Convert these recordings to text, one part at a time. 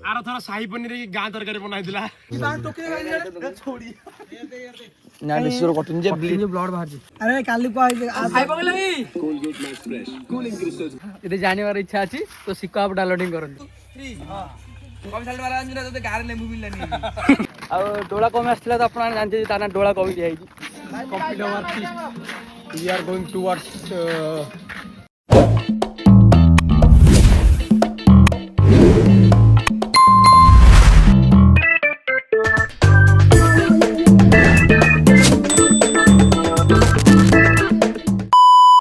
Are थोड़ा शाही पनीर की गां तरकारी बनाइदिला ना निश्चय कटुन जे ब्लड बाहर जी अरे काली को खाइ पगलई इते जाने वाला इच्छा अछि तो सिक्का आप डाउनलोडिंग करन कम साल वाला अंजना तो गार लेंबू मिललानी आ डोला कम आस्थिला तो आपण जानते ताना डोला कम दिया हिजी complete our feast we are going towards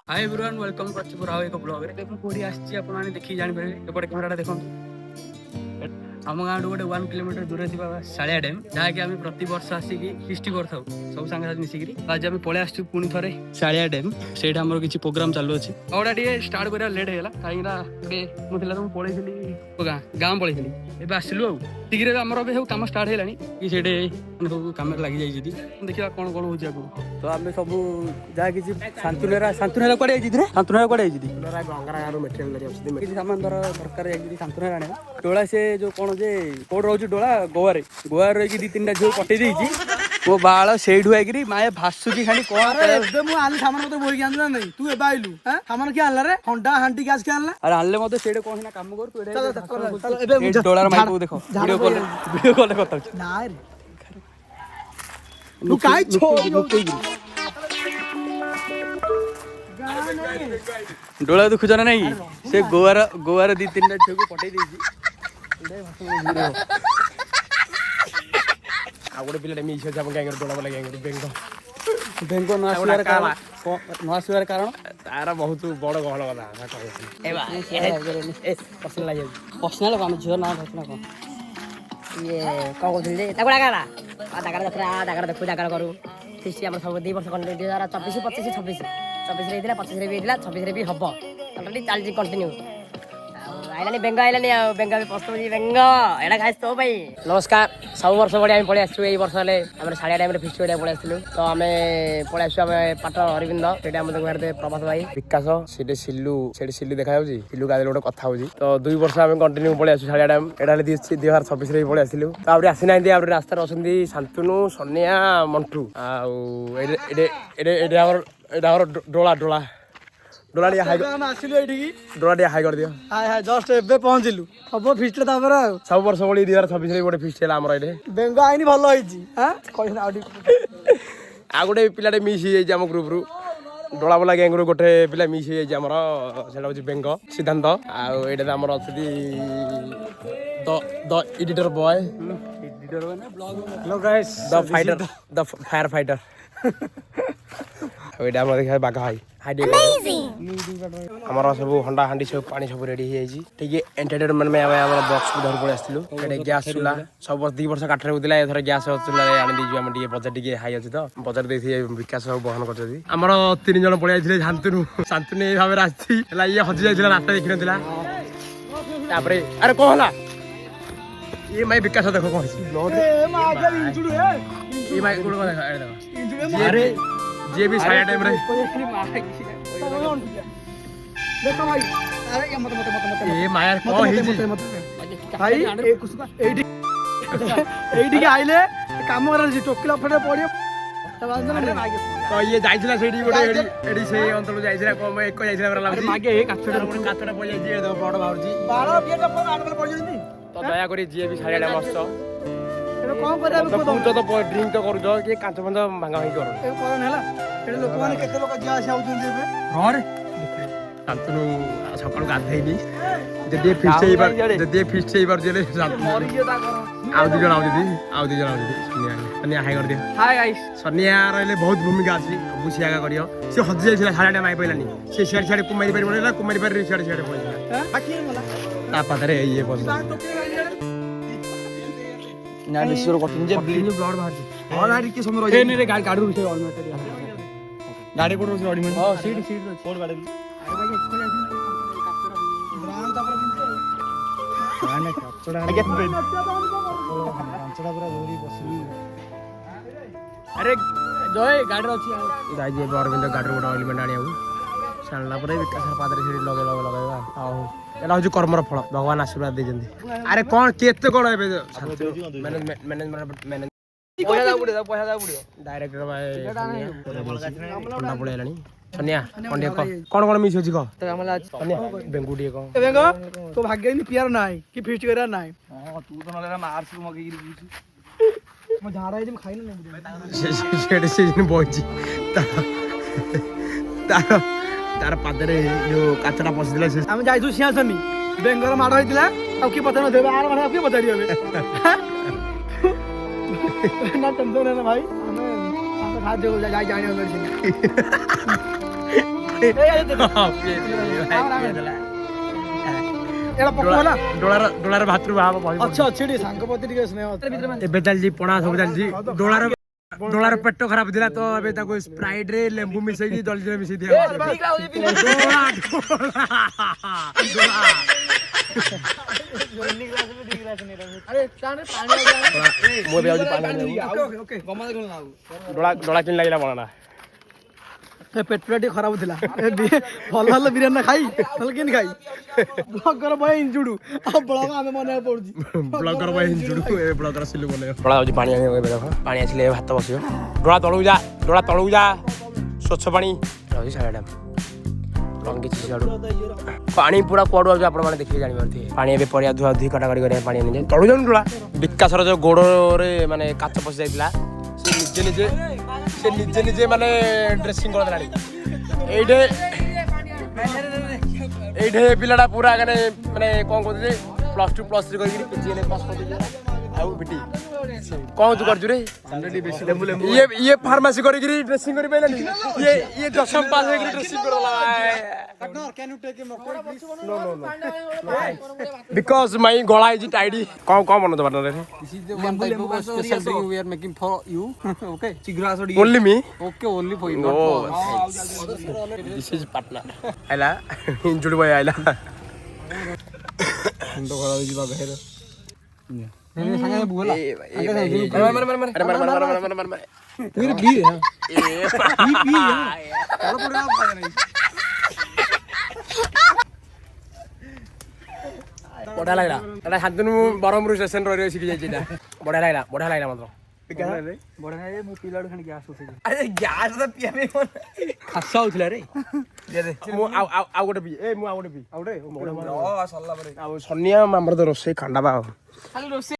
hi everyone welcome करछि पुरा एक ब्लॉग रे देखो कोडी आछि आपण माने देखि जानि परबे एपटे कैमराटा देखंतु आम गाँव गोटे 1 किलोमीटर दूर थी शालिया डैम जहाँकि आम प्रति वर्ष आसिक हिस्ट्री करूँ सब सांगसाथी मिसिकी आज आम पलि आसु पुणी थे शालिया डैम से किसी प्रोग्राम चालू अच्छी गोटा टे स्टार्ट करा लेट होगा कहीं मुझे पलैली गाँ पलैली एवं आसलु शीघ्र आम कम स्टार्ट है कि से सब कम लगी जाइए देखा कौन कौन हो तो आम सब जहाँ कि शांतुनेरा शांतुनेरा कड़े शांतुनेरा कड़े किसी सामान दरकार शांतुनेरा आने डोला से जो कौन जे कोड रोज डोला गोवारे गोवारे रही दी 3टा झील पटे देइछि वो बाळ सेठु आइकरी माए भासुची खाली कोन अरे मु आली सामान मते बोई आनला नहीं तू एबा आइलू हैं सामान के आनला रे होंडा हांडी गैस के आनला अरे आनले मते सेडे कोन ना काम कर तू एबे चल डॉलर माइक को देखो वीडियो कॉल करता ना रे तू काई छो डोला तो खुजना नहीं से गोवारे दी 3टा झील को पटे देइछि गोटे पिला मिस हम गैंग डोला वाला गैंग बेंग न आसवार कारण तार बहुत बड़ गहल कथा पर्सनाल काम झील ना घटना कौन ये कौन कहते दागड़ा गाला दागड़ा देखा दागड़ा देखू दागड़ा करूँ फिस्ट आम सब 2 वर्ष कंटिन्यू 2024 25 26 24 रे 25 रे भी 26 रे भी हम ऑलरेडी चलती कंटिन्यू आइलानी बेंग आइलानी बेंग भी पस्त बेंग एटा खाइस तो भाई नमस्कार सब वर्ष बड़ी आम पलि आसु एई वर्ष हेले आम साढ़िया टाइम फिस्ट करिया पलि आसलु तो आम पलि आसु आम पाटर अरविंद सेटा आम घर प्रभात भाई विकास सेटे सिल्लू देखा जाउची सिल्लू गाले गोटे कथा होची तो 2 वर्ष आम कंटिन्यू पलि आसु साढ़िया टाइम एटा हेले 2026 रे पलि आसलु तो आबरे आसी नांदी आबरे रास्ता रसंदी शांतनु सोनिया मंटू आ एडे आवर डोला डोला हाई हम आसिलु एठी डोला हाई कर दियो हाय हाय जस्ट एबे पहुंचिलु सब फिस्ट तापर सब वर्ष बड़ी 2026 रे गोटे फिस्ट होला हमर एडे बेंग आइनी भलो होईची हां कहना आडी आ गोटे पिलाटे मिस हो जाइए आम ग्रुप रु डोला वाला गैंग रु गोटे पिला मिस हो जाइए आमर सेटा होची बेंग सिद्धांत आम आमर अच्छी the editor boy hello guys the fire fighter एटा हम देखा बाघ भाई हमारा सब हंडा हांडी सब पानी सब रेडी हो ठीक एंटरटेनमेंट में आम बॉक्स धर पड़े आसलु गैस चूल्हा सब 2 वर्ष काठरे होता एथर गैस चूल्हा आनी दीजिए आम बजट टी हाई अच्छी तो बजट दे विकास सब बहन कर 3 जन पड़े जाते शांतनु भाव आसी ये हजि जाइए रास्ता देखी ना अरे कौन है ये माई विकास देखो कौन जी भी साया टाइम रे देखो भाई अरे ये मत ए माया को हिजी भाई एठी के आइले काम करन छी टोकला फटे पड़ियो तो ये जाइछला सेडी गोटे एडी से अंतल जाइछला कम एक जाइछला बरा लागछि मागे काछटा पड़ जाइछि ए बड़ बाउरजी 12 पिया पर 8 पड़ जंदी तो दया करी जे भी साया टाइम बसछ कौन करे अब तो ड्रिंक तो करू जो कि कांच बंद भांगा भाई करू ए कोन हला एडे लोक माने केते लोक जा आसी आउछन जेबे रे शांतनु सकाळ गाधैनी जदि फिस्ट हे बार जेले मरी गेदा कर आउ दि जण सोनिया हाई कर दे हाय गाइस सोनिया रहले बहुत भूमिका अछि बुसिया का करियो से हज जाइछला साडा माई पइलानी से शेर कुमारी पर बोलेला कुमारी पर शेर पइला बाकी मला ता पतरे ये बोल ना निश्चय कटुन जे ब्लड बाहर जी और आडी के समय रही रे गाड़ी काढू से ऑलरेडी गाड़ी कोड रोज गाड़ी में हां सीट कोड गाड़ी ब्रांड तापर ना कचड़ा आगे कचड़ा पूरा धोरी बसली अरे जय गाड़ी अछि जाई जे अरविंद गाड़ी कोड ऑयल में डाणी आउ सानला पर विकास पादरे से लगे लगावा आ ଏଟା ହଉଛି କର୍ମର ଫଳ ଭଗବାନ ଆଶୀର୍ବାଦ ଦେଇଛନ୍ତି। ଆରେ କଣ କେତେ କଣ ଏବେ ଡାଇରେକ୍ଟର ଥଣ୍ଡା ପଳେଇଲାଣି। ସନିଆ କଣ ଟିକେ କଣ କଣ ମିଶ ଅଛି କହ ବେଙ୍ଗୁ ଟିକେ କହ। ତୋ ଭାଗ୍ୟ ପିଆର ନାହିଁ କି ଫିଷ୍ଟ କରିବାର ନାହିଁ। ମୋ ଝାଡା ହେଇଛି ମୁଁ ଖାଇନି ସେ ବଇଛି ତାର ପାଦରେ ଯୋଉ କାଚଟା ପଶିଥିଲା ସେ ଆମେ ଯାଇଛୁ ସିଂହାସନୀ ବେଙ୍ଗର ମାଡ଼ ହେଇଥିଲା ଆଉ କିଏ ପଚାର ନଥିବେ ଆର ମାଡ଼ କିଏ ପଚାରିବେ ନା ଟେନସନ ନା ଭାଇ ଆମେ ସାହାଯ୍ୟ କରୁ ଯାଇ ଜାଣିବା ମେଡିସିନ ଡୋଳାର ଭାତୃଭାବ ଅଛି ଅଛି ଟିକେ ସାଙ୍ଗ ପ୍ରତି ଟିକେ ସ୍ନେହ ଏବେ ଚାଲିଛି ପଣା ସବୁ ଚାଲିଛି। ଡୋଳାର ପେଟ ଖରାପ ଥିଲା ତ ଏବେ ତାକୁ ସ୍ପ୍ରାଇଟ ରେ ଲେମ୍ବୁ ମିଶେଇକି ଜଲଜିରା ମିଶେଇ ଦିଆ ଡୋଳା କିଣି ଲାଗିଲା ପଣା ପେଟଟା ଟିକେ ଖରାପ ଥିଲା ଭଲ ଭଲ ବିରିୟାନୀ ଖାଇ ଭଲ କେମିତି ଖାଇ ବ୍ଲଗର ବୟ ଇଞ୍ଜୁଡୁ ଆଉ ବ୍ଲଗ ଆମେ ମନେବାକୁ ପଡୁଛି ବ୍ଲଗର ପାଇଁ ଇଞ୍ଜୁଡୁ ଏ ବ୍ଲଗର ସିଲୁ ମନେ ଡୋଳା ହଉଛି ପାଣି ଆଣିବାକୁ ଏବେ ଦେଖ ପାଣି ଆସିଲେ ଭାତ ବସିବ। ଡୋଳା ତଳକୁ ଯା ସ୍ୱଚ୍ଛ ପାଣି ରହୁଛି ସାରା ଡ୍ୟାମ୍ ଲଙ୍ଗିଛି ସିଆଡୁ ପାଣି ପୁରା କୁଆଡୁ ଆଉଛି ଆପଣ ମାନେ ଦେଖିକି ଜାଣିପାରୁଥିବେ। ପାଣି ଏବେ ପରିବା ଧୁଆ ଧୁଇ କଟାକଟି କରିବା ପାଣି ଆଣିଯାଏ ତଳୁ ଯାଉନି ଡୋଳା ବିକାଶର ଯୋଉ ଗୋଡରେ ମାନେ କାଚ ପଶି ଯାଇଥିଲା ସେ ନିଜେ ମାନେ ଡ୍ରେସିଂ କରିଦେଲାଣି। ଏଇଠି ପିଲାଟା ପୁରା ମାନେ କଣ କହୁଥିଲେ +2 +3 କରିକି ପିଜି ପାସ୍ କରିଦେଇଛି। ଆଉ ବିଟି କଣ ତୁ କରୁଛୁ ରେ ଇଏ ଫାର୍ମାସି କରିକି ଡ୍ରେସିଂ କରି ପାଇଲାନି ଇଏ 10ମ ପାସ୍ ହେଇକି ଡ୍ରେସିଂ କରିଦେଲା ବିକଜ ମାଇ ଗଳା ହେଇଛି ଟାଇଡି କଣ ମନ ଦେବା only me okay only for you not for this is partner आइला इंजुड बॉय आइला मुंड खराब होई बाहेर सांगा बुला मार तू रे बी चलो पड़ेगा बड़ा लागला एटा शांतनु बरमपुर स्टेशन रे सिखि जाई छिटा बड़ा लागला मतलब बड़ा है मु पिलाडू खानी गैस होथे अरे गैस तो पिया में खासा होथला रे दे दे मु आ गोटे पी ए मु आ गोटे पी आ गोटे ओ सल्ला बरे आ सनिया हमर तो रोसे खंडा बा खाली रोसे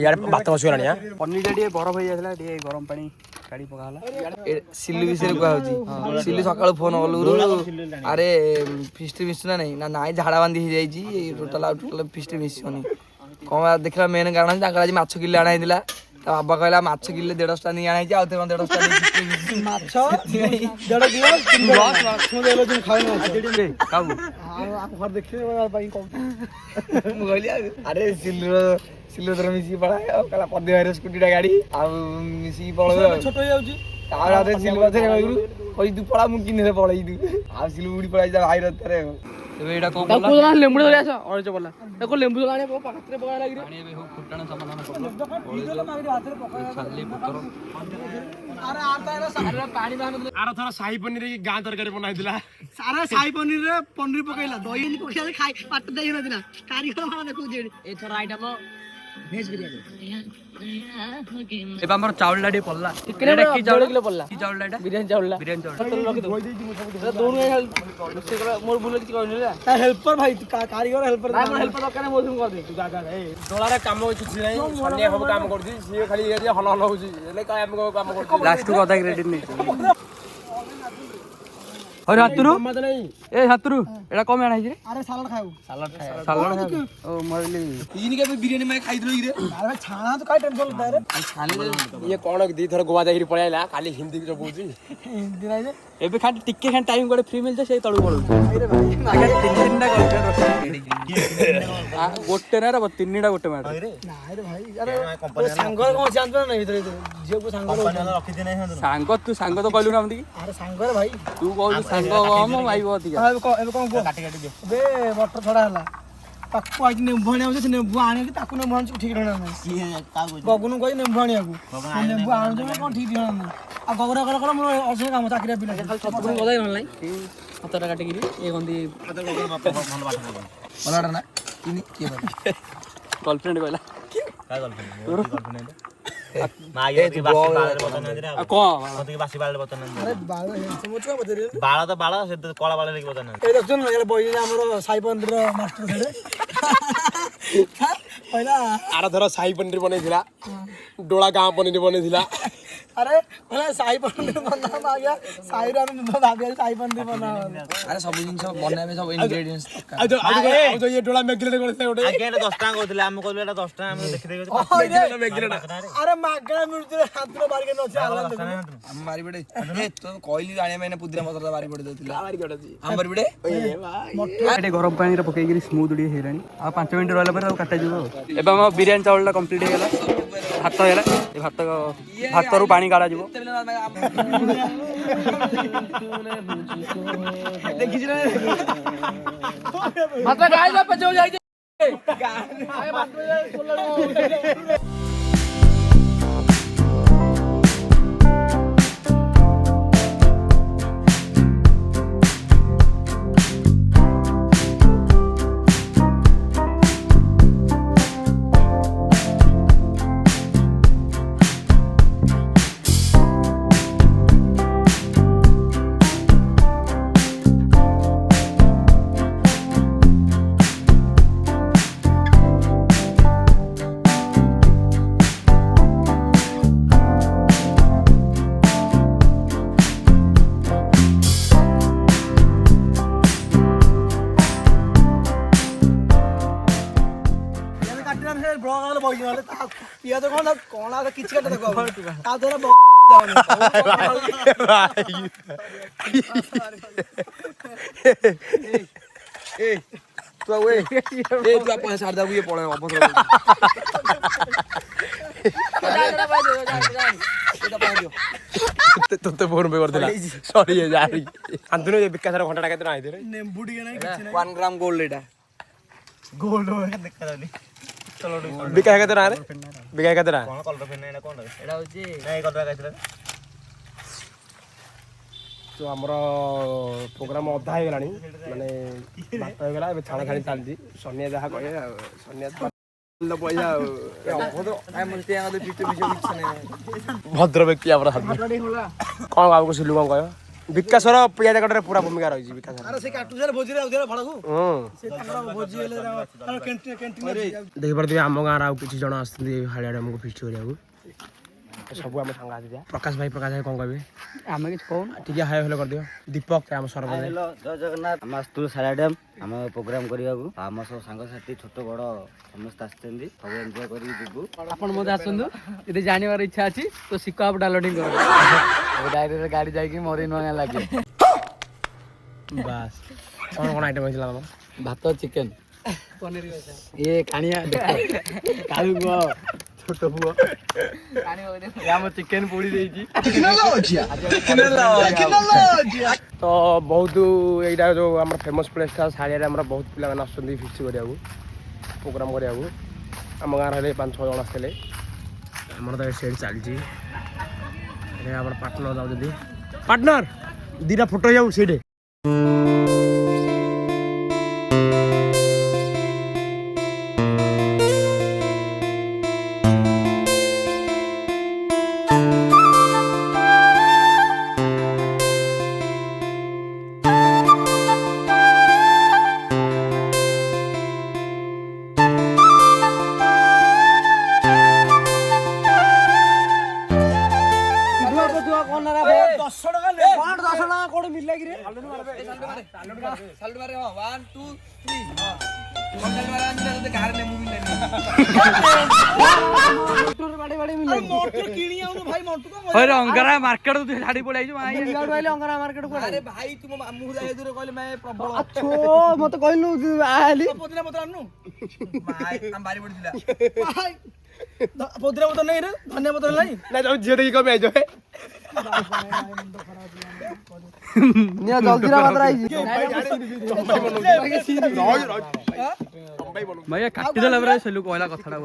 यार बात बसगलानी हां पनीर डी बरफ हो जाथला डी गरम पानी काडी पकाला सिल्लू विषय को होची सिल्लू सकाळ फोन कलु अरे फिस्ट ना नहीं झाड़ा बांधी हो जाई टोटल फिस्ट मिसनी कौन देखला मेन कारण आज माछ किले आना है बाबा कहला माछ किले 150 टा नहीं आना है 150 टा माछ 1.5 किलो देलो तुम खाओ काऊ आप घर देखले भाई कौन मु कहली अरे सिल्लो तर मिसी पड़ा कहला पदे भाई स्कूटी टा गाड़ी आ मिसी पळो छोटो हो जाउची तार आदे सिल्लो बाथे कोई तू पळा मु किने पळाई तू आ सिल्लो उडी पळाई जा भाई रतरे ଏବେ ଏଟା କଣ କଲା ତାକୁ ଲେମ୍ବୁ ଧରି ଆସ ଅଳଚ ପଡଲା ତାକୁ ଲେମ୍ବୁ ଆଣି ପାଖରେ ପକାଇ ଲାଗି ପାଣି ଏବେ ଫୁଟାଣ ସମାଧାନ କରଲା ଛାଲି ପତ୍ର ଆରେ ଆର ପାଣି ବାହାନ ଆର ଥର ସାହି ପନିର କି ଗାଁ ତରକାରୀ ବନାଇଥିଲା ସାରା ସାହି ପନିର ରେ ପନିର ପକେଇଲା ଦହି ପକେଇଲା ଖାଇ ପାଟ ଦେଇ ନଥିଲା କାରିଗର ମାନେ ଦେଖୁ जेडी ଏଥର ଆଇଟମ ଭେଜ ବିରିୟାନୀ ଏବେ ଆମର ଚାଉଳ ଟା ଟିକେ ପଡଲା ଏଟା କି ଚାଉଳ କିଲୋ ପଡଲା କି ଚାଉଳ ଟା ବିରିୟାନୀ ଚାଉଳ ରଖି ଦो दोनों मोर बुले की कहनी ला हेल्पर भाई कारीगर हेल्पर भाई मोर हेल्पर दरकार मोर कर दे तू गागा ए डोलारे काम किछि नै सन्या सब काम करछि सिए खाली एरिया हल हल होछि एले काय हम काम करछि लास्ट को आधा रेडी नै अरे हातुरु ए हातुरु एडा कम आना है अरे सालाड खाऊ सालाड ओ मरली इनी के बिरयानी में खाइ दिलो रे अरे छाना तो काय टेंशन होता रे छानी ये कोन दी थर गोवा जाई पळे आइला खाली हिंदी जो बोलछि हिंदी नै रे एबे खाली टिके खान टाइम गोटे फ्री मिलते से तळु पळु अरे भाई आगे 3 टा गोटे ना रे 3 टा गोटे मार रे ना रे भाई अरे सांग कोन जानत नै भीतर जे को सांग रखि दे नै सांग तू सांग तो कहलु ना हमदी अरे सांग रे भाई तू कहलु सांग हम माइबो अधिका एबे कोन काटी काटी दे बे मटर थोड़ा हला ताकू आज नेंबू आने से नेंबू आने के ताकू नेंबू आने ठीक रहना नहीं गगुन कहि नेंबू आने को नेंबू आने जो कोन ठीक रहना नहीं आ गगरा कर मोर असे काम चाकरी पिला खाली छतु बजाई रहलै ହାତଟା କାଟିକିରି ଏ କହନ୍ତି ଭଲଟା ନା କିନି କିଏ କହିଲା ଗର୍ଲଫ୍ରେଣ୍ଡ କହିଲା ବାଳ ତ ବାଳ ସେ କଳା ବାଳ ଲାଗି ବତା ଏ ଦେଖୁଛ ନା ବହି ଆମର ସାଇ ପଣ୍ଡିର ମାଷ୍ଟର ସାଡେ କହିଲା ଆରଥର ସାହି ପନିର ବନେଇଥିଲା ଡୋଳା ଗାଁ ପନିର ବନେଇଥିଲା ଆରେ କହିଲା ସାଇ ପଣ୍ଡିର ବନା ଆଜ୍ଞା ସାଇରୁ ଆମେ ଭାବିବା ସାଇ ପଣ୍ଡିର ବନା ଆରେ ସବୁ ଜିନିଷ ବନେଇବା ସବୁ ଇନଗ୍ରେଡିଏଣ୍ଟସ ଇଏ ଡୋଳା ମେଗିଲେଟ କରିଥିଲା ଗୋଟେ ଆଜ୍ଞା ଏଟା 10 ଟଙ୍କା କହୁଥିଲେ ଆମେ କହିଲୁ ଏଟା 10 ଟଙ୍କା ଆମେ ଦେଖିଦେଇ ଆରେ ମାଗଣା ମିଳୁଥିଲା ହାତର ବାରିକେ ଅଛି ଆମ ବାରିପଟେ ଏ ତ କହିଲି ଆଣିବା ପାଇଁ ପୁଦିନା ପତ୍ର ବାରିପଟେ ଦଉଥିଲା ଆମ ବାରିପଟେ ଏଠି ଗରମ ପାଣିରେ ପକେଇକିରି ସ୍ମୁଥ ଟିକେ ହେଇଗଲାଣି ଆଉ 5 ମିନିଟ୍ ରହିଲା ପରେ ଆଉ କାଟାଯିବ ଆଉ ଏବେ ଆମ ବିରିୟାନୀ ଚାଉଳଟା କମ୍ପ୍ଲିଟ୍ ହେଇଗଲା ଭାତ ହେଇଗଲା ଏ ଭାତରୁ ପାଣି କାଢ଼ାଯିବ ଦେଖିଛି ନା ଭାତ ଖାଇବା ପଛକୁ ଯାଇଛି ପିଆଜ କଣ କଣ କିଛି କାଟେ ଦେଖ ତା ଦ୍ୱାରା ତୁ ଆଉ ଏ ତୁ ଆପଣ ଛାଡି ଦବୁ ଇଏ ପଳେଇବ ଅଭଦ୍ର ତୋତେ ଫୋନ ପେ କରିଥିଲା ସରି ଯାଇ ଆନ୍ତୁନ ବିକାଶର ଘଣ୍ଟାଟା କେତେ ଟଙ୍କା ହେଇଥିଲା ନେମ୍ବୁ ଟିକେ ନାହିଁ କିଛି 1 ଗ୍ରାମ ଗୋଲ୍ଡ ଏଟା ଗୋଲ୍ଡ ଦେଖାଯାଉନି ବିକା କେତେ ଟଙ୍କା ରେ ବିକା କେତେ ଟଙ୍କା କଣ କଲର ଫେନ ଏଟା କଣ ଏଇଟା ହଉଛି ନାଇଁ କଲର ଖାଇଥିଲା ତ ଆମର ପ୍ରୋଗ୍ରାମ ଅଧା ହେଇଗଲାଣି ମାନେ ଭାତ ହେଇଗଲା ଏବେ ଛାଣା ଛାଣି ଚାଲିଛି ସନିଆ ଯାହା କହିବେ ଆଉ ସନିଆ ପଇସା ଆଉ ଭଦ୍ର ବ୍ୟକ୍ତି ଆମର କଣ ବାବୁକୁ ସିଲୁ କଣ କହିବ ବିକାଶର ପିଆଜ କଟାରେ ପୁରା ଭୂମିକା ରହିଛି ବିକାଶର ଆରେ ସେ କାଟୁଛରେ ଭୋଜିରେ ଆଉଥିଲା ଫଳକୁ ସେ ତାଙ୍କର ଭୋଜି ହେଲେ ତାଙ୍କର କ୍ୟାଣ୍ଟିନ ଦେଖିପାରୁଥିବେ ଆମ ଗାଁରେ ଆଉ କିଛି ଜଣ ଆସିଛନ୍ତି ହାଳିଆଡ଼େ ଆମକୁ ଫିଷ୍ଟ କରିବାକୁ ସବୁ ଆମ ସାଙ୍ଗ ଆସିଥିବା ପ୍ରକାଶ ଭାଇ କଣ କହିବେ ଆମେ କିଛି କହୁନୁ ଟିକେ ହାଇ ହେଲେ କରିଦିଅ ଦୀପକ ଆମ ସରପଞ୍ଚ ଜୟ ଜଗନ୍ନାଥ ଆମ ଆସିଥିଲୁ ସାରା ଡ୍ୟାମ୍ ଆମେ ପ୍ରୋଗ୍ରାମ କରିବାକୁ ଆମ ସବୁ ସାଙ୍ଗସାଥି ଛୋଟ ବଡ଼ ସମସ୍ତେ ଆସିଛନ୍ତି ସବୁ ଏନ୍ଜୟ କରିକି ଯିବୁ ଆପଣ ମଧ୍ୟ ଆସନ୍ତୁ ଯଦି ଜାଣିବାର ଇଚ୍ଛା ଅଛି ତ ଶିଖ ଆପ ଡାଉନଲୋଡିଂ କର ଡାଇରେକ୍ଟ ଗାଡ଼ି ଯାଇକି ମରି ନୂଆ ଲାଗେ ବାସ୍ କଣ ଆଇଟମ୍ ହେଇଥିଲା ତମର ଭାତ ଚିକେନ ଇଏ କାଣିଆ କାଳୁ ପୁଅ ଛୋଟ ପୁଅ ଆମ ଚିକେନ ପୋଡ଼ି ଦେଇଛି ତ ବହୁତ ଏଇଟା ଯେଉଁ ଆମର ଫେମସ୍ ପ୍ଲେସ୍ଟା ଶାଳିଆରେ ଆମର ବହୁତ ପିଲାମାନେ ଆସୁଛନ୍ତି ଫିଷ୍ଟ କରିବାକୁ ପ୍ରୋଗ୍ରାମ କରିବାକୁ ଆମ ଗାଁରେ ହେଲେ 5-6 ଜଣ ଆସିଥିଲେ ଆମର ତ ସେଇଠି ଚାଲିଛି ଏଠି ଆମର ପାର୍ଟନର ଯାଉଛନ୍ତି ପାର୍ଟନର ଦୁଇଟା ଫଟୋ ହେଇଯାଉ ସେଇଠି ଅଙ୍ଗରା ମାର୍କେଟ ଛାଡ଼ି ପଳେଇ ଅଙ୍ଗରା ମାର୍କେଟ ଆରେ ଭାଇ ତୁମ ମାମୁଁ ଯାଇ ଦୂର କହିଲେ ମେ ପ୍ରବଳ ମତେ କହିଲୁ ଆଲି ପଦିନା ପତ୍ର ଆଣୁ ଭାଇ ଆମ ବାରି ପଡିଥିଲା ପଦିନା ପତ୍ର ନାହିଁ ରେ ଧନିଆ ପତ୍ର ନାହିଁ ନା ତମ ଝିଅ ଦେଖି କମି ଆଇଛ ନିଆ ଜଲ୍ଦି ରା ମାତ୍ର ଆଇଛି ଭାଇ କାଟିଦେଲା ପରେ ସେଲୁ କହିଲା କଥାଟା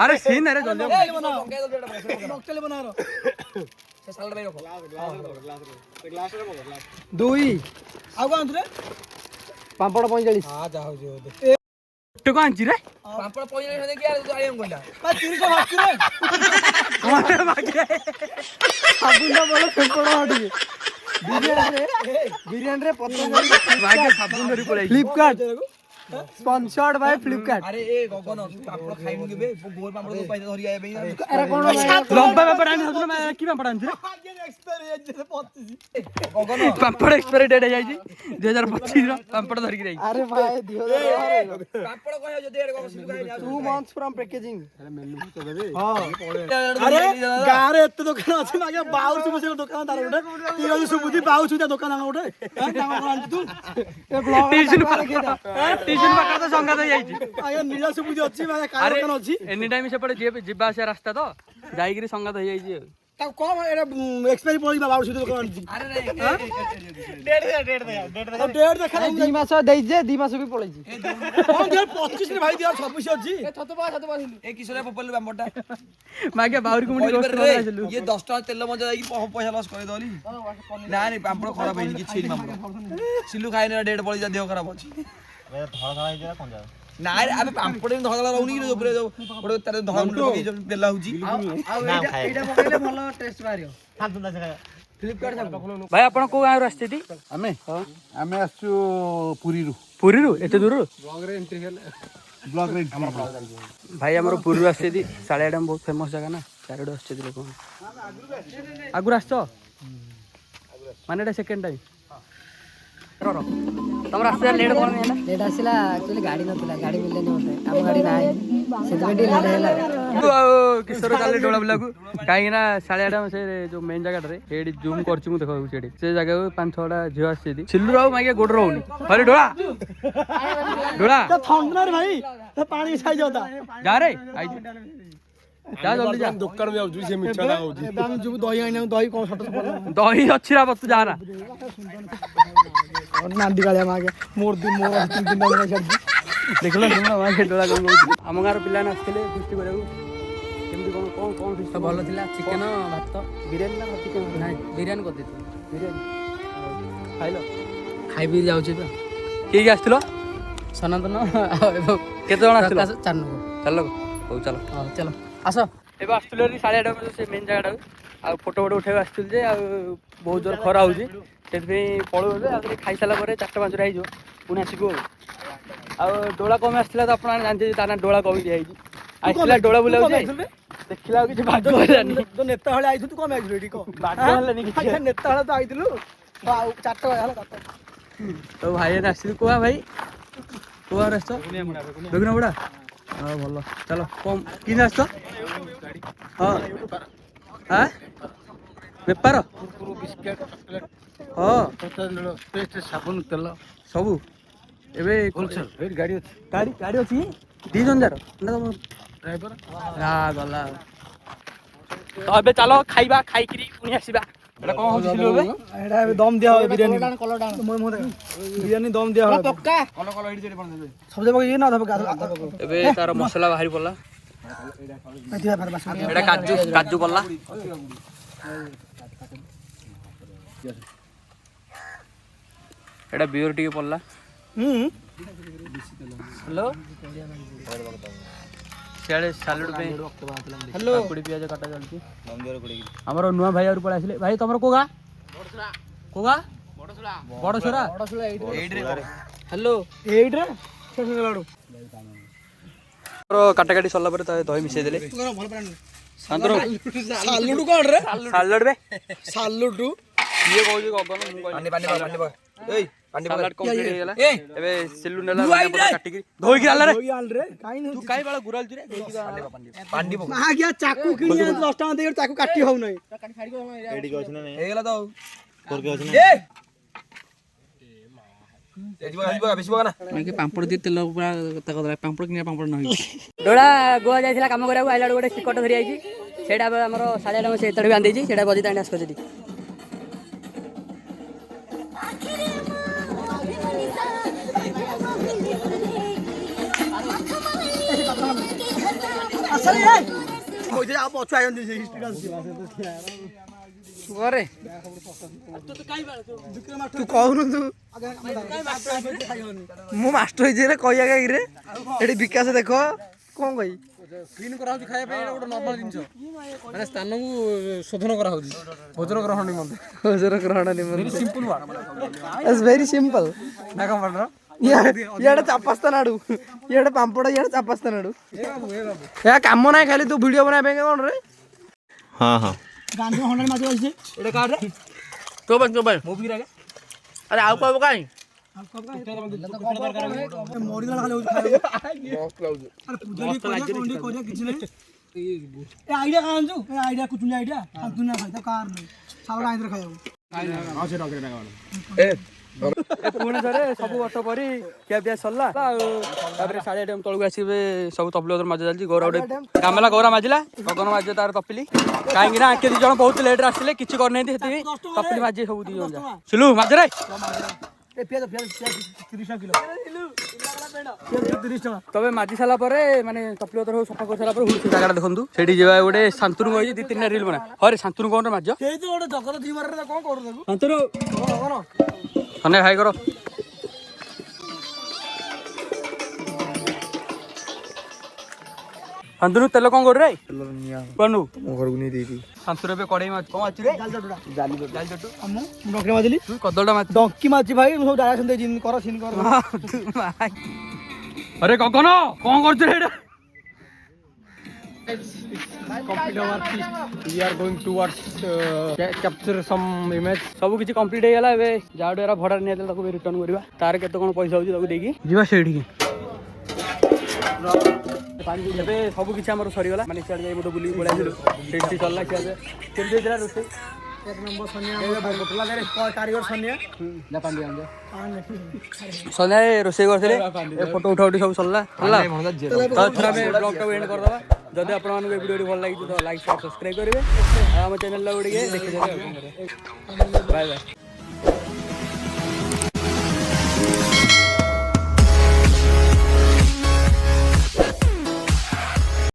ଆରେ ସିନ୍ ଆରେ ଜଲ୍ଦି ଦୁଇ ଆଉ କଣ ଆଣିଥିଲେ ପାମ୍ପଡ଼ 45 ଗୋଟେ କଣ ଆଣିଛି ରେ ପାମ୍ପଡ଼ 45 ଦେଇକି ଆଣିବାକୁ କହିଲା 30 ସାବୁନ ଭଲ ଫେମ୍ପଡ଼ ଟିକେ ବିରିୟାନୀରେ 50 ସାବୁନ ଧରି ପଳେଇ ଫ୍ଲିପକାର୍ଟ ସ୍ପନ୍ସର୍ଡ ବାଇ ଫ୍ଲିପକାର୍ଟ ଆରେ ଏ ଗଗନ ପାମ୍ପଡ଼ ଖାଇବୁ କେବେ ଗୋଲ ପାମ୍ପଡ଼ ପଇସା ଧରି ଆଇବା ପାଇଁ ଏରା କଣ ଲମ୍ବା ପାମ୍ପଡ଼ ଆଣି କି ପାମ୍ପଡ଼ ଆଣିଛି ଗଗନ ପାମ୍ପଡ଼ ଏକ୍ସପାୟରି ଡେଟ୍ ହେଇଯାଇଛି 2025 ର ପାମ୍ପଡ଼ ଧରିକି ଯାଇଛି ଆରେ ଭାଇ ପାମ୍ପଡ଼ କହିବ ଯଦି ଏଡେ ଗଗନ 2 months from packaging ଆରେ ଗାଁରେ ଏତେ ଦୋକାନ ଅଛି ମାଗେ ବାଉରୁ ସୁବୁଛି ଦୋକାନ ତାର ଗୋଟେ ତିରଜି ସୁବୁଛି ବାଉ ସୁବିଧା ଦୋକାନ ଗୋଟେ ତାଙ୍କ ଆଣିଛୁ ତୁ ଏ ବ୍ଲଗ ଟିଉସନ ପାଖରେ ତ ସଂଘାତ ହେଇଯାଇଛି ଆଜ୍ଞା ନୀଳ ସୁବୁଛି ଅଛି ମାଗେ କା ଦୋକାନ ଅଛି ଏନି ଟାଇମ୍ ସେପଟେ ଯିବା ଆସିବା ରାସ୍ତା ତ ଯାଇକିରି ସଂଘାତ ହେଇଯାଇଛି ଆଉ ତାକୁ କମ ଏଟା ଏକ୍ସପାୟରି ପଡିବା ବାଉରୁ ସୁବିଧା ଦୋକାନ ଆଣିଛି ଆରେ ଡେଟ୍ ଦେଖା 2 ମାସ ଦେଇଛେ 2 ମାସ ବି ପଳେଇଛି ହଁ 25 ରେ ଭାଇ ଦିଅ 26 ଅଛି ଏ କିଶୋର ପପଲ ପାମ୍ପଡ଼ଟା ମାଗେ ବାହୁରିକୁ ମୁଣ୍ଡି ରୋଷ୍ଟ ରେ କରିଦେଲୁ ଇଏ 10 ଟଙ୍କା ତେଲ ମଜା ଯାଇକି ପଇସା ଲସ୍ କରି ଦଲି ନା ନାଇଁ ପାମ୍ପଡ଼ ଖରାପ ହେଇନି କିଛି ହେଇନି ପାମ୍ପଡ଼ ସିଲୁ ଖାଇନି ଡେଟ୍ ପଳେଇ ଯା ଦେହ ଖରାପ ଅଛି ନାଇଁ ଆମେ ପାମ୍ପଡ଼ ଧଳା ରହୁନି କି ଉପରେ ଗୋଟେ ତାର ଧଳା ମୁଣ୍ଡ ପକେଇ ତେଲ ହଉଛି ଏଇଟା ପକେଇଲେ ଭଲ ଟେଷ୍ଟ ବାହାରିବ ଭାଇ ଆପଣ କୋଉ ଗାଁରୁ ଆସିଛନ୍ତି ଆମେ ଆସିଛୁ ପୁରୀରୁ ଏତେ ଦୂରରୁ ବ୍ଲକ୍ ରେ ଭାଇ ଆମର ପୁରୀରୁ ଆସିଛନ୍ତି ଶାଳିଆ ଡ୍ୟାମ୍ ବହୁତ ଫେମସ୍ ଜାଗା ନା ଚାରିଆଡ଼ୁ ଆସିଛନ୍ତି ଲୋକମାନେ ଆଗରୁ ଆସିଛ ମାନେ ଏଇଟା ସେକେଣ୍ଡ ଟାଇମ୍ ତମର ଆସିଲା ଲେଟ୍ କଣ ହେଲା ଲେଟ୍ ଆସିଲା ଆକ୍ଚୁଆଲି ଗାଡ଼ି ନଥିଲା ଗାଡ଼ି ମିଳିଲାନି ମୋତେ ଆମ ଗାଡ଼ି ନାହିଁ ସେଥିପାଇଁ ଟିକେ ଲେଟ୍ ହେଲା ଆଉ କିଶୋର ଚାଲିଲେ ଡୋଳା ବୁଲାକୁ କାହିଁକି ନା ଶାଳିଆ ଡ୍ୟାମ୍ ସେ ଯୋଉ ମେନ୍ ଜାଗାଟାରେ ସେଇଠି ଜୁମ୍ କରୁଛି ମୁଁ ଦେଖାଉଛି ସେଠି ସେ ଜାଗାକୁ 5-6ଟା ଝିଅ ଆସିଛନ୍ତି ସିଲୁ ଆଉ ମାଗିଆ ଗୋଡ଼ ରହୁନି ହରେ ଡୋଳା ଡୋଳା ଥଣ୍ଡାରେ ଭାଇ ପାଣି ଛାଇଯାଉତା ଯାରେ ଯା ଜଲ୍ଦି ଯା ଦୋକାନ ଯାଉଛି ସେ ମିଛ ନା କହୁଛି ଏବେ ଆମେ ଯିବୁ ଦହି ଆଣିବାକୁ ଦହି କଣ ଛୋଟ ଦହି ଅଛି ନା ବତୁ ଯା ନା ନାଣ୍ଡି କାଳିଆ ମାଗେ ମୋର 3 ଦିନ ଛାଡିଛି ଦେଖିଲ ମାଗେ ଡୋଳା କଣ କହୁଛି ଆମ ଗାଁର ପିଲାମାନେ ଆସିଥିଲେ ଫିଷ୍ଟି କରିବାକୁ କେମିତି କଣ ଫିଷ୍ଟି ଭଲ ଥିଲା ଚିକେନ ଭାତ ବିରିୟାନୀ ନା ଚିକେନ ନାଇଁ ବିରିୟାନୀ କରିଦେଇଥିଲି ବିରିୟାନୀ ଖାଇଲ ଖାଇବି ଯାଉଛି ତ କିଏ କିଏ ଆସିଥିଲ ସନାତନ କେତେ ଜଣ ଆସିଥିଲ 4 ନମ୍ବର ଚାଲ ହଉ ଚାଲ ହଉ ଚାଲ ଆସ ଏବେ ଆସିଥିଲୁ ଏଠି ଶାଳିଆ ଡ୍ୟାମ୍ ସେ ମେନ୍ ଜାଗାଟାକୁ ଆଉ ଫଟୋ ଉଠେଇବାକୁ ଆସିଥିଲୁ ଯେ ଆଉ ବହୁତ ଜୋର ଖରା ହେଉଛି ସେଥିପାଇଁ ପଳଉ ଏବେ ଆଉ ଖାଇସାରିଲା ପରେ 4ଟା-5ଟା ହେଇଯିବ ପୁଣି ଆସିବୁ ଆଉ ଡୋଳା କମି ଆସିଥିଲା ତ ଆପଣ ଜାଣିଥିବେ ତା ନା ଡୋଳା କମି ଦିଆହେଇଛି ଆସିଥିଲା ଡୋଳା ବୁଲାଉଛି ଦେଖିଲା ଆଉ କିଛି ଭାଗ ହେଲାନି ତ ନେତା ଭଳି ଆଇଥିଲୁ ତୁ କଣ ଆଇଥିଲୁ ଏଠି କହ ଭାଗ ହେଲାନି କିଛି ନେତା ଭଳି ତ ଆଇଥିଲୁ ଆଉ 4ଟା ହେଲା ତ ଭାଇ ଆସିଥିଲି କୁହା ଭାଇ କୁହା ଆସିଛ ବେଗୁନା ବୁଡ଼ା ହଁ ଭଲ ଚାଲ କମ୍ କିନେ ଆସିଛ ହଁ ହଁ ବେପାର ହଁ ସାବୁନ ତେଲ ସବୁ ଏବେ ଗାଡି ଅଛି ଗାଡ଼ି ଅଛି 2 ଜଣ ଯାର ନା ତମ ଡ୍ରାଇଭର ଗଲା ତ ଏବେ ଚାଲ ଖାଇବା ଖାଇକିରି ପୁଣି ଆସିବା ଏଟା କଣ ହଉଛି ସିଲୁ ଏବେ ଏଟା ଏବେ ଦମ ଦିଆ হবে ବିରିୟାନୀ ବିରିୟାନୀ ଦମ ଦିଆ হবে ପକ୍କା ସବୁ ଯାକ ଇଏ ନା ଧବ ଏବେ ତାର ମସଲା ବାହାରି ପଡିଲା ଏଟା କାଜୁ ପଡିଲା ଏଟା ବିୟର ଟିକେ ପଡିଲା ହ୍ୟାଲୋ ସିଆଡ଼େ ସାଲୁଡ ପାଇଁ ହ୍ୟାଲୋ କାକୁଡ଼ି ପିଆଜ କାଟା ଚାଲିଛି ଆମର ନୂଆ ଭାଇ ଆହୁରି ପଳେଇ ଆସିଲେ ଭାଇ ତମର କୋଉ ଗାଁ ବଡ଼ସରା ହ୍ୟାଲୋ ଏଇଟା କାଟାକାଟି ସରିଲା ପରେ ଦହି ମିଶେଇ ଦେଲେ ସାଲୁଡ କଣ ରେ ସାଲଡ ବେ ସାଲୁଡ ଇଏ କହୁଛି ଗଗନ ମୁଁ କହିଲି ସାଲାଡ କମ୍ପ୍ଲିଟ ହେଇଗଲା ଏବେ ସିଲୁ ନେଲା କାଟିକି ଧୋଇକି ଆଣିଲା ରେ ତୁ କାଇ ବାଳ ଗୁରାଲଛୁ ରେ ଆଜ୍ଞା ଚାକୁ କିଣି 10 ଟଙ୍କା ଦେଇ ଚାକୁ କାଟି ହଉ ନାହିଁ ହେଇଗଲା ତ ପାମ୍ପଡ଼ দিয়ে ତେଲ ପୁରା ପାମ୍ପଡ଼ କିଣିବା ପାମ୍ପଡ଼ ନ ଡୋଳା ଗୋଆ ଯାଇଥିଲା କାମ କରିବାକୁ ଆଇଲା ଗୋଟେ ଚିକଟ ଧରି ଆଇଛି ସେଇଟା ଆମର ଶାଳିଆ ଡ୍ୟାମ୍ ସେ ଏତଟେ ବାନ୍ଧିଛି ସେଇଟା ବଜି ତାଣ୍ଡ ଆସ ସେଠି ଘରେ ତୁ କହୁନୁ ତୁ ମୁଁ ମାଷ୍ଟର ହେଇଛି ରେ କହିବା କାହିଁରେ ଏଠି ବିକାଶ ଦେଖ କଣ କହି କ୍ଲିନ୍ କରାହଉଛି ଖାଇବା ପାଇଁ ଏଇଟା ଗୋଟେ ନର୍ମାଲ ଜିନିଷ ମାନେ ସ୍ଥାନକୁ ଶୋଧନ କରାହଉଛି ଭୋଜନ ଗ୍ରହଣ ନିମନ୍ତେ ଭୋଜନ ଗ୍ରହଣ ନିମନ୍ତେ ସିମ୍ପଲ ଇଟ୍ସ ଭେରି ସିମ୍ପଲ ନା କଣ ପାଟର ଇଆଡେ ଚାପାସ୍ତାନ ଆଡୁ ଇଆଡେ ପାମ୍ପଡ ଇଆଡେ ଚାପାସ୍ତାନ ଆଡୁ ଏହା କାମ ନାହିଁ ଖାଲି ତୁ ଭିଡିଓ ବନେଇବା ପାଇଁ କଣ ରେ ହଁ ହଁ ଗାନ୍ଧୀ ହଣ୍ଡା ମାଛ ଅଛି ଏଇଟା କାରେ ତୋ ପାଇଁ ଆରେ ଆଉ କହ କାଇଁ ମରିଗଲା ଖାଲି ଖାଇବା କିଛି ନାହିଁ ଏ ଆଇଡିଆ କାଁ ଆଣିଛୁ ଏ ଆଇଡିଆ କୁଚୁଲି ଆଇଡିଆ ଖାନ୍ତୁ ନା ଖାଇ ତ କାର ନାହିଁ ସାବଳ ଆଇଁଦ୍ର ଖାଇବାକୁ ପୁଣି ଥରେ ସବୁ ବର୍ଷ ପରି ଖିଆ ପିଆ ସରିଲା ଆଉ ତାପରେ 8:30 ତଳକୁ ଆସିବେ ସବୁ ତପଲି ମାଛ ଚାଲିଛି ଗୌରା ଗୋଟେ କାମେଲା ଗୌରା ମାଜିଲା ଗଗନ ମାଝି ତାର ତପିଲି କାହିଁକି ନା ଆଙ୍କେ 2 ଜଣ ବହୁତ ଲେଟ୍ରେ ଆସିଥିଲେ କିଛି କରିନାହାନ୍ତି ସେଥିପାଇଁ ତପଲି ମାଝି ସବୁ 2 ଜଣ ସିଲୁ ମାଝରେ ତବେ ମାଜି ସାରିଲା ପରେ ମାନେ ତପଲି ସବୁ ସଫା କରି ସାରିଲା ପରେ ସେ ଜାଗାଟା ଦେଖନ୍ତୁ ସେଠି ଯିବା ଗୋଟେ ଶାନ୍ତନୁ କହିଛି 2-3ଟା ରିଲ୍ ବନା ହରେ ଶାନ୍ତନୁ କଣ ମାଝ ଶାନ୍ତନୁ ଧନ୍ୟ ଭାଇ କର ଶାନ୍ତନୁ ତେଲ କଣ କରୁ ରେ କନୁ ମୋ ଘରକୁ ନେଇ ଦେଇଛି ଶାନ୍ତନୁ ଏବେ କଡେଇ ମାଛ କଣ ମାଛ ରେ ଜାଲି ଜଟୁ ମୁଁ ଡଙ୍କି ମାଜିଲି ତୁ କଦଳଟା ମାଛ ଡଙ୍କି ମାଛି ଭାଇ ମୁଁ ସବୁ ଡାଇରେକ୍ସନ ଦେଇଛି କର ସିନ୍ କର ଆରେ ଗଗନ କଣ କରୁଛୁ ରେ ଏଇଟା we are going towards capture some image ସବୁ କିଛି କମ୍ପ୍ଲିଟ୍ ହେଇଗଲା ଏବେ ଯାହାଠୁ ଏରା ଭଡା ନିଆଯାଇଥିଲା ତାକୁ ରିଟର୍ନ କରିବା ତାର କେତେ କଣ ପଇସା ହଉଛି ତାକୁ ଦେଇକି ଯିବା ସେଇଠିକି ଏବେ ସବୁ କିଛି ଆମର ସରିଗଲା ମାନେ ସିଆଡ଼େ ଯାଇ ଗୋଟେ ବୁଲିକି ପଳେଇ ଆସିଲୁ ସେଠି ସରିଲା ଖିଆ ପିଆ କେମିତି ହେଇଥିଲା ରୋଷେଇ କାରିଗର ସନିଆ ସନ୍ଧ୍ୟାରେ ରୋଷେଇ କରିଥିଲେ ଫଟୋ ଉଠା ଉଠି ସବୁ ସରିଲା ହେଲା ତ ଏଥର ଆମେ ବ୍ଲଗ୍ଟାକୁ ଏଣ୍ଡ କରିଦେବା ଯଦି ଆପଣମାନଙ୍କୁ ଏ ଭିଡ଼ିଓଟି ଭଲ ଲାଗିଛି ତ ଲାଇକ୍ ସେୟାର ସବସ୍କ୍ରାଇବ୍ କରିବେ ଆଉ ଆମ ଚ୍ୟାନେଲଟାକୁ ଟିକେ ଦେଖିଦେବେ ବାଏ ବାଏ।